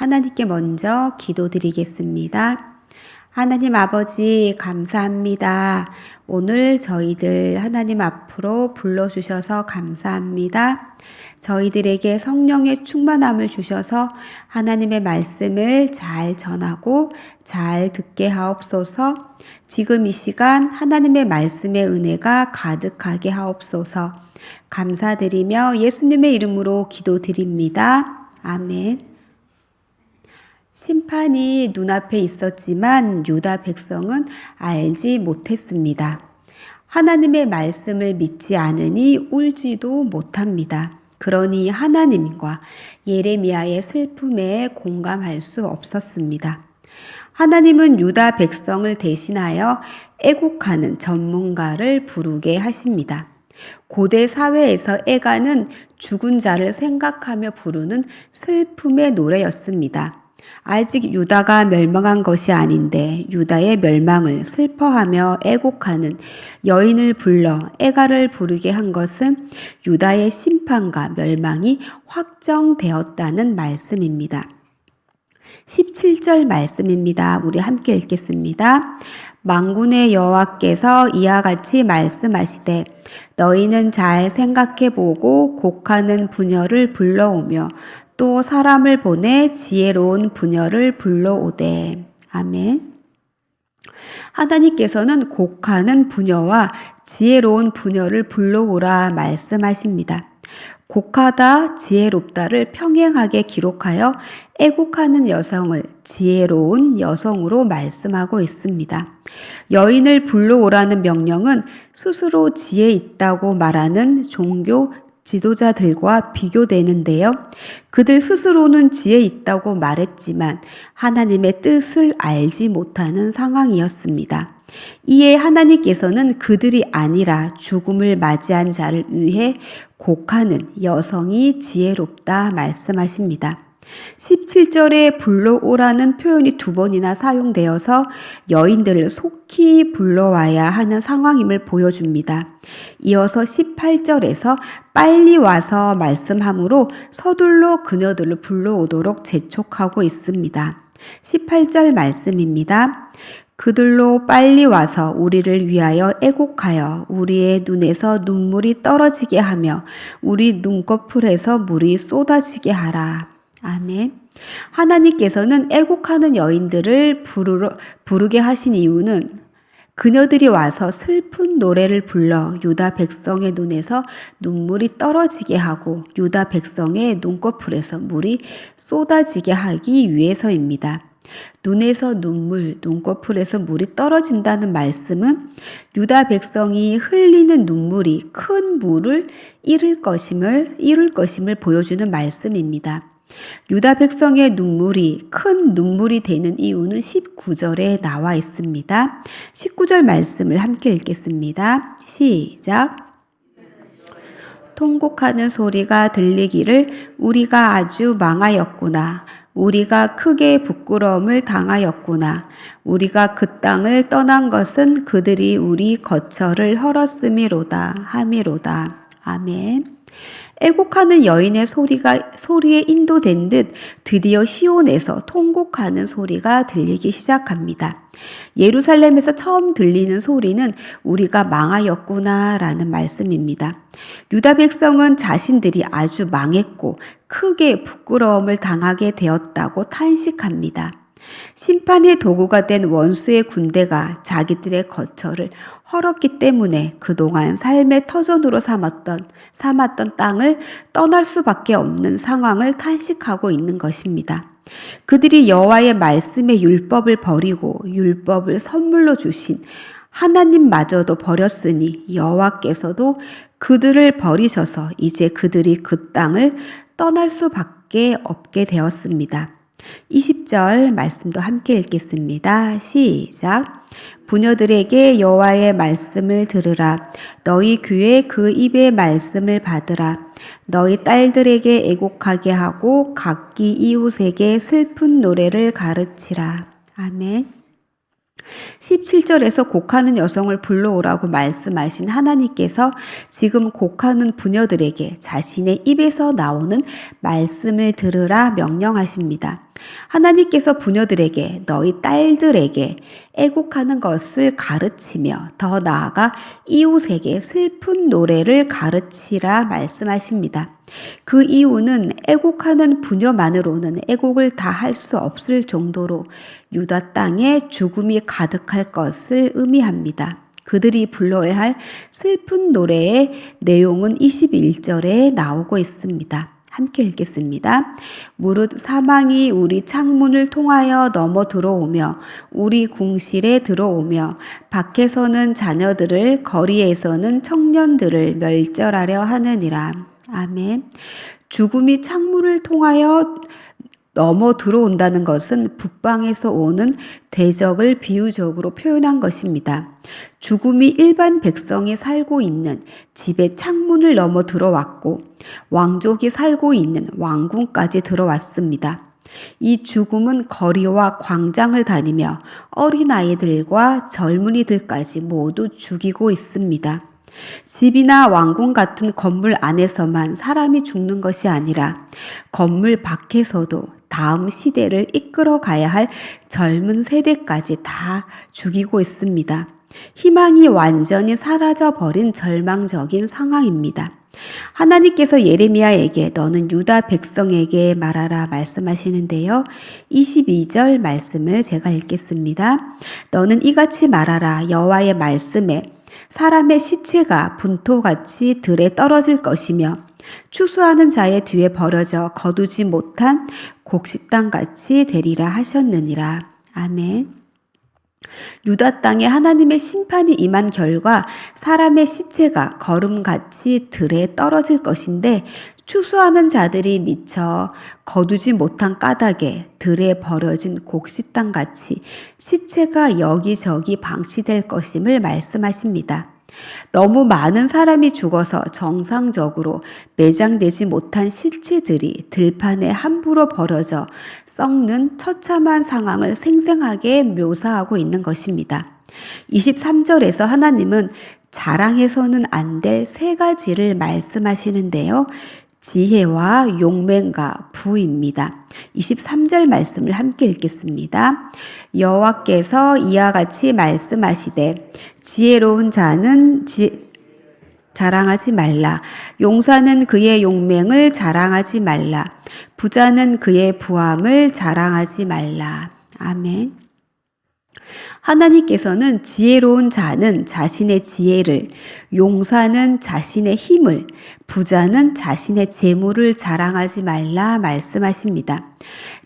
하나님께 먼저 기도드리겠습니다. 하나님 아버지 감사합니다. 오늘 저희들 하나님 앞으로 불러주셔서 감사합니다. 저희들에게 성령의 충만함을 주셔서 하나님의 말씀을 잘 전하고 잘 듣게 하옵소서. 지금 이 시간 하나님의 말씀의 은혜가 가득하게 하옵소서. 감사드리며 예수님의 이름으로 기도드립니다. 아멘. 심판이 눈앞에 있었지만 유다 백성은 알지 못했습니다. 하나님의 말씀을 믿지 않으니 울지도 못합니다. 그러니 하나님과 예레미야의 슬픔에 공감할 수 없었습니다. 하나님은 유다 백성을 대신하여 애곡하는 전문가를 부르게 하십니다. 고대 사회에서 애가는 죽은 자를 생각하며 부르는 슬픔의 노래였습니다. 아직 유다가 멸망한 것이 아닌데 유다의 멸망을 슬퍼하며 애곡하는 여인을 불러 애가를 부르게 한 것은 유다의 심판과 멸망이 확정되었다는 말씀입니다. 17절 말씀입니다. 우리 함께 읽겠습니다. 만군의 여호와께서 이와 같이 말씀하시되 너희는 잘 생각해보고 곡하는 부녀를 불러오며 또 사람을 보내 지혜로운 부녀를 불러오되. 아멘. 하나님께서는 곡하는 부녀와 지혜로운 부녀를 불러오라 말씀하십니다. 곡하다 지혜롭다를 평행하게 기록하여 애곡하는 여성을 지혜로운 여성으로 말씀하고 있습니다. 여인을 불러오라는 명령은 스스로 지혜 있다고 말하는 종교 지도자들과 비교되는데요. 그들 스스로는 지혜 있다고 말했지만 하나님의 뜻을 알지 못하는 상황이었습니다. 이에 하나님께서는 그들이 아니라 죽음을 맞이한 자를 위해 곡하는 여성이 지혜롭다 말씀하십니다. 17절에 불러오라는 표현이 2번이나 사용되어서 여인들을 속히 불러와야 하는 상황임을 보여줍니다. 이어서 18절에서 빨리 와서 말씀하므로 서둘러 그녀들을 불러오도록 재촉하고 있습니다. 18절 말씀입니다. 그들로 빨리 와서 우리를 위하여 애곡하여 우리의 눈에서 눈물이 떨어지게 하며 우리 눈꺼풀에서 물이 쏟아지게 하라. 아멘. 하나님께서는 애곡하는 여인들을 부르게 하신 이유는 그녀들이 와서 슬픈 노래를 불러 유다 백성의 눈에서 눈물이 떨어지게 하고 유다 백성의 눈꺼풀에서 물이 쏟아지게 하기 위해서입니다. 눈에서 눈물, 눈꺼풀에서 물이 떨어진다는 말씀은 유다 백성이 흘리는 눈물이 큰 물을 이룰 것임을 보여주는 말씀입니다. 유다 백성의 눈물이 큰 눈물이 되는 이유는 19절에 나와 있습니다. 19절 말씀을 함께 읽겠습니다. 시작. 통곡하는 소리가 들리기를 우리가 아주 망하였구나. 우리가 크게 부끄러움을 당하였구나. 우리가 그 땅을 떠난 것은 그들이 우리 거처를 헐었음이로다 하미로다. 아멘. 애곡하는 여인의 소리에 인도된 듯 드디어 시온에서 통곡하는 소리가 들리기 시작합니다. 예루살렘에서 처음 들리는 소리는 우리가 망하였구나 라는 말씀입니다. 유다 백성은 자신들이 아주 망했고 크게 부끄러움을 당하게 되었다고 탄식합니다. 심판의 도구가 된 원수의 군대가 자기들의 거처를 헐었기 때문에 그동안 삶의 터전으로 삼았던 땅을 떠날 수밖에 없는 상황을 탄식하고 있는 것입니다. 그들이 여호와의 말씀의 율법을 버리고 율법을 선물로 주신 하나님마저도 버렸으니 여호와께서도 그들을 버리셔서 이제 그들이 그 땅을 떠날 수밖에 없게 되었습니다. 20절 말씀도 함께 읽겠습니다. 시작. 부녀들에게 여호와의 말씀을 들으라. 너희 귀에 그 입의 말씀을 받으라. 너희 딸들에게 애곡하게 하고 각기 이웃에게 슬픈 노래를 가르치라. 아멘. 17절에서 곡하는 여성을 불러오라고 말씀하신 하나님께서 지금 곡하는 부녀들에게 자신의 입에서 나오는 말씀을 들으라 명령하십니다. 하나님께서 부녀들에게 너희 딸들에게 애곡하는 것을 가르치며 더 나아가 이웃에게 슬픈 노래를 가르치라 말씀하십니다. 그 이유는 애곡하는 부녀만으로는 애곡을 다 할 수 없을 정도로 유다 땅에 죽음이 가득할 것을 의미합니다. 그들이 불러야 할 슬픈 노래의 내용은 21절에 나오고 있습니다. 함께 읽겠습니다. 무릇 사망이 우리 창문을 통하여 넘어 들어오며 우리 궁실에 들어오며 밖에서는 자녀들을 거리에서는 청년들을 멸절하려 하느니라. 아멘. 죽음이 창문을 통하여 넘어 들어온다는 것은 북방에서 오는 대적을 비유적으로 표현한 것입니다. 죽음이 일반 백성이 살고 있는 집의 창문을 넘어 들어왔고 왕족이 살고 있는 왕궁까지 들어왔습니다. 이 죽음은 거리와 광장을 다니며 어린아이들과 젊은이들까지 모두 죽이고 있습니다. 집이나 왕궁 같은 건물 안에서만 사람이 죽는 것이 아니라 건물 밖에서도 다음 시대를 이끌어 가야 할 젊은 세대까지 다 죽이고 있습니다. 희망이 완전히 사라져 버린 절망적인 상황입니다. 하나님께서 예레미야에게 너는 유다 백성에게 말하라 말씀하시는데요. 22절 말씀을 제가 읽겠습니다. 너는 이같이 말하라. 여호와의 말씀에 사람의 시체가 분토같이 들에 떨어질 것이며 추수하는 자의 뒤에 버려져 거두지 못한 곡식당같이 되리라 하셨느니라. 아멘. 유다 땅에 하나님의 심판이 임한 결과 사람의 시체가 거름같이 들에 떨어질 것인데 추수하는 자들이 미쳐 거두지 못한 까닭에 들에 버려진 곡식당같이 시체가 여기저기 방치될 것임을 말씀하십니다. 너무 많은 사람이 죽어서 정상적으로 매장되지 못한 시체들이 들판에 함부로 버려져 썩는 처참한 상황을 생생하게 묘사하고 있는 것입니다. 23절에서 하나님은 자랑해서는 안 될 세 가지를 말씀하시는데요. 지혜와 용맹과 부입니다. 23절 말씀을 함께 읽겠습니다. 여호와께서 이와 같이 말씀하시되 지혜로운 자는 자랑하지 말라. 용사는 그의 용맹을 자랑하지 말라. 부자는 그의 부함을 자랑하지 말라. 아멘. 하나님께서는 지혜로운 자는 자신의 지혜를, 용사는 자신의 힘을, 부자는 자신의 재물을 자랑하지 말라 말씀하십니다.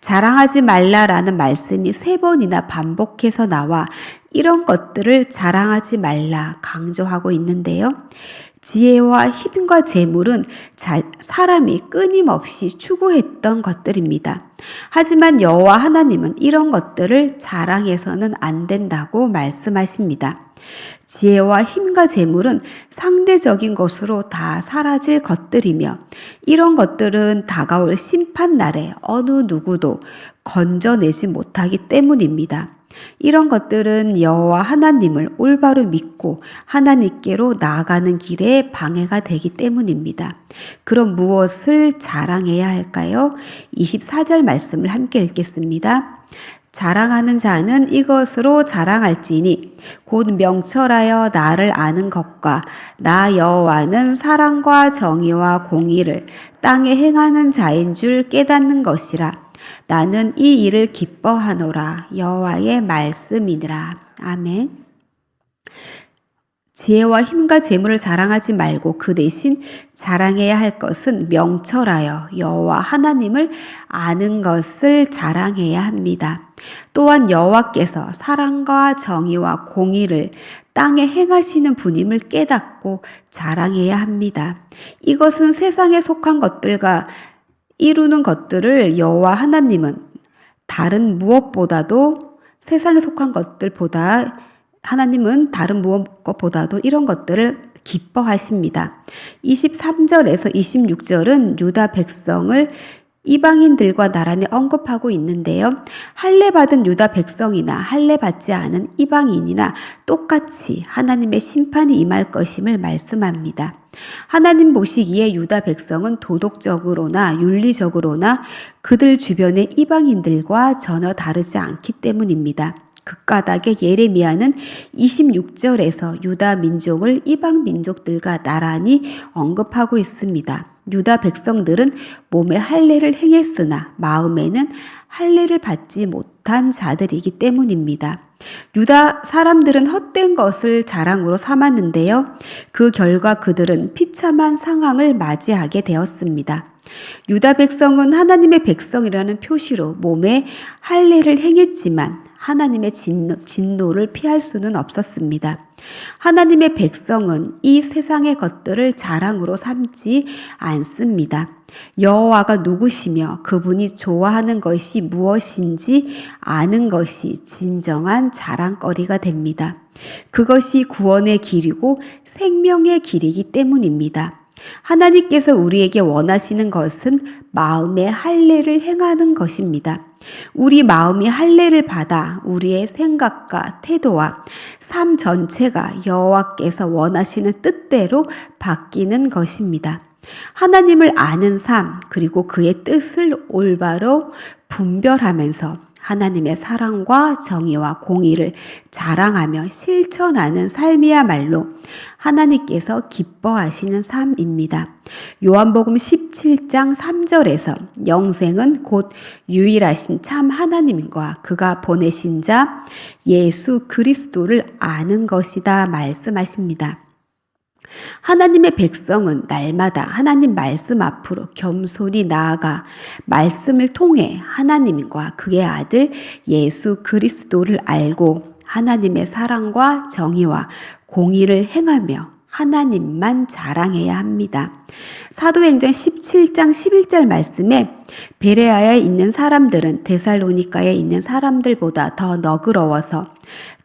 자랑하지 말라라는 말씀이 3번이나 반복해서 나와 이런 것들을 자랑하지 말라 강조하고 있는데요. 지혜와 힘과 재물은 사람이 끊임없이 추구했던 것들입니다. 하지만 여호와 하나님은 이런 것들을 자랑해서는 안 된다고 말씀하십니다. 지혜와 힘과 재물은 상대적인 것으로 다 사라질 것들이며 이런 것들은 다가올 심판날에 어느 누구도 건져내지 못하기 때문입니다. 이런 것들은 여호와 하나님을 올바로 믿고 하나님께로 나아가는 길에 방해가 되기 때문입니다. 그럼 무엇을 자랑해야 할까요? 24절 말씀을 함께 읽겠습니다. 자랑하는 자는 이것으로 자랑할지니 곧 명철하여 나를 아는 것과 나 여호와는 사랑과 정의와 공의를 땅에 행하는 자인 줄 깨닫는 것이라. 나는 이 일을 기뻐하노라. 여호와의 말씀이니라. 아멘. 지혜와 힘과 재물을 자랑하지 말고 그 대신 자랑해야 할 것은 명철하여 여호와 하나님을 아는 것을 자랑해야 합니다. 또한 여호와께서 사랑과 정의와 공의를 땅에 행하시는 분임을 깨닫고 자랑해야 합니다. 이것은 세상에 속한 것들과 이루는 것들을 여호와 하나님은 다른 무엇보다도 세상에 속한 것들보다 하나님은 다른 무엇보다도 이런 것들을 기뻐하십니다. 23절에서 26절은 유다 백성을 이방인들과 나란히 언급하고 있는데요. 할례받은 유다 백성이나 할례받지 않은 이방인이나 똑같이 하나님의 심판이 임할 것임을 말씀합니다. 하나님 보시기에 유다 백성은 도덕적으로나 윤리적으로나 그들 주변의 이방인들과 전혀 다르지 않기 때문입니다. 그 까닭에 예레미야는 26절에서 유다 민족을 이방 민족들과 나란히 언급하고 있습니다. 유다 백성들은 몸에 할례를 행했으나 마음에는 할례를 받지 못한 자들이기 때문입니다. 유다 사람들은 헛된 것을 자랑으로 삼았는데요. 그 결과 그들은 비참한 상황을 맞이하게 되었습니다. 유다 백성은 하나님의 백성이라는 표시로 몸에 할례를 행했지만 하나님의 진노를 피할 수는 없었습니다. 하나님의 백성은 이 세상의 것들을 자랑으로 삼지 않습니다. 여호와가 누구시며 그분이 좋아하는 것이 무엇인지 아는 것이 진정한 자랑거리가 됩니다. 그것이 구원의 길이고 생명의 길이기 때문입니다. 하나님께서 우리에게 원하시는 것은 마음의 할례를 행하는 것입니다. 우리 마음이 할례를 받아 우리의 생각과 태도와 삶 전체가 여호와께서 원하시는 뜻대로 바뀌는 것입니다. 하나님을 아는 삶 그리고 그의 뜻을 올바로 분별하면서 하나님의 사랑과 정의와 공의를 자랑하며 실천하는 삶이야말로 하나님께서 기뻐하시는 삶입니다. 요한복음 17장 3절에서 영생은 곧 유일하신 참 하나님과 그가 보내신 자 예수 그리스도를 아는 것이다 말씀하십니다. 하나님의 백성은 날마다 하나님 말씀 앞으로 겸손히 나아가 말씀을 통해 하나님과 그의 아들 예수 그리스도를 알고 하나님의 사랑과 정의와 공의를 행하며 하나님만 자랑해야 합니다. 사도행전 17장 11절 말씀에 베레아에 있는 사람들은 데살로니가에 있는 사람들보다 더 너그러워서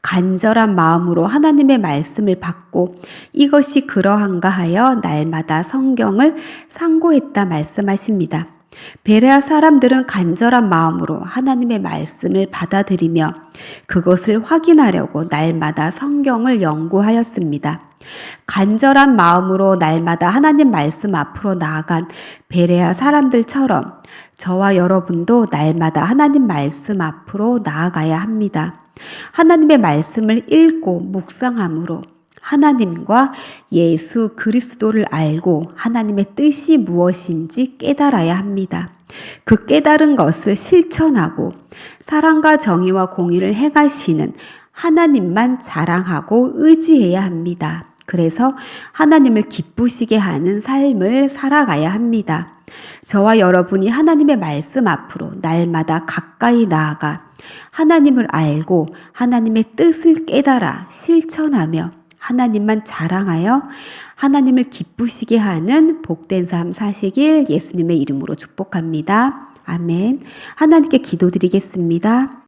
간절한 마음으로 하나님의 말씀을 받고 이것이 그러한가 하여 날마다 성경을 상고했다 말씀하십니다. 베레아 사람들은 간절한 마음으로 하나님의 말씀을 받아들이며 그것을 확인하려고 날마다 성경을 연구하였습니다. 간절한 마음으로 날마다 하나님 말씀 앞으로 나아간 베레아 사람들처럼 저와 여러분도 날마다 하나님 말씀 앞으로 나아가야 합니다. 하나님의 말씀을 읽고 묵상함으로 하나님과 예수 그리스도를 알고 하나님의 뜻이 무엇인지 깨달아야 합니다. 그 깨달은 것을 실천하고 사랑과 정의와 공의를 행하시는 하나님만 자랑하고 의지해야 합니다. 그래서 하나님을 기쁘시게 하는 삶을 살아가야 합니다. 저와 여러분이 하나님의 말씀 앞으로 날마다 가까이 나아가 하나님을 알고 하나님의 뜻을 깨달아 실천하며 하나님만 자랑하여 하나님을 기쁘시게 하는 복된 삶 사시길 예수님의 이름으로 축복합니다. 아멘. 하나님께 기도드리겠습니다.